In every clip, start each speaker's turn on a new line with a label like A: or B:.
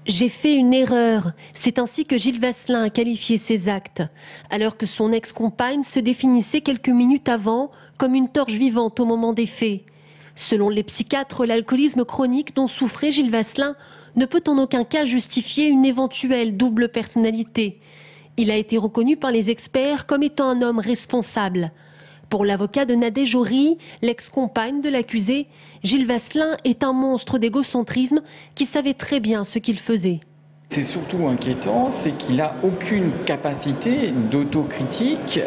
A: J'ai fait une erreur. C'est ainsi que Gilles Vasselin a qualifié ses actes, alors que son ex-compagne se définissait quelques minutes avant comme une torche vivante au moment des faits. Selon les psychiatres, l'alcoolisme chronique dont souffrait Gilles Vasselin ne peut en aucun cas justifier une éventuelle double personnalité. Il a été reconnu par les experts comme étant un homme responsable. Pour l'avocat de Nadège Jory, l'ex-compagne de l'accusé, Gilles Vasselin est un monstre d'égocentrisme qui savait très bien ce qu'il faisait.
B: C'est surtout inquiétant, c'est qu'il n'a aucune capacité d'autocritique,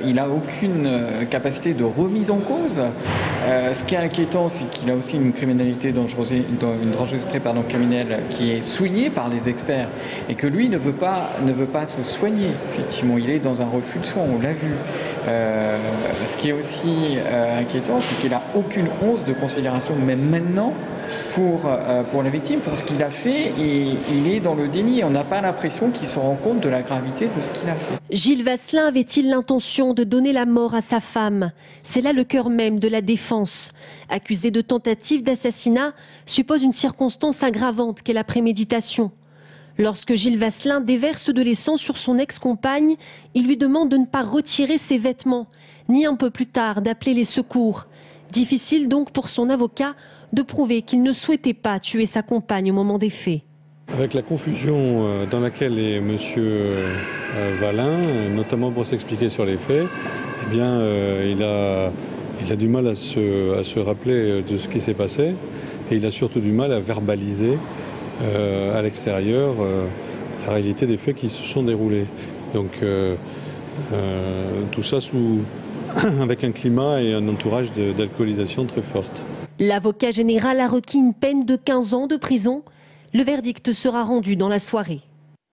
B: il n'a aucune capacité de remise en cause. Ce qui est inquiétant, c'est qu'il a aussi une criminalité dangerosité criminelle qui est soulignée par les experts et que lui ne veut pas se soigner. Effectivement, il est dans un refus de soins, on l'a vu. Ce qui est aussi inquiétant, c'est qu'il n'a aucune once de considération, même maintenant, pour la victime, pour ce qu'il a fait, et il est dans le déni. On n'a pas l'impression qu'il se rend compte de la gravité de ce qu'il a fait.
A: Gilles Vasselin avait-il l'intention de donner la mort à sa femme? C'est là le cœur même de la défense. Accusé de tentative d'assassinat suppose une circonstance aggravante qu'est la préméditation. Lorsque Gilles Vasselin déverse de l'essence sur son ex-compagne, il lui demande de ne pas retirer ses vêtements, ni un peu plus tard d'appeler les secours. Difficile donc pour son avocat de prouver qu'il ne souhaitait pas tuer sa compagne au moment des faits.
C: Avec la confusion dans laquelle est M. Valin, notamment pour s'expliquer sur les faits, eh bien, il a du mal à se rappeler de ce qui s'est passé, et il a surtout du mal à verbaliser à l'extérieur la réalité des faits qui se sont déroulés. Donc tout ça avec un climat et un entourage d'alcoolisation très forte.
A: L'avocat général a requis une peine de 15 ans de prison. Le verdict sera rendu dans la soirée.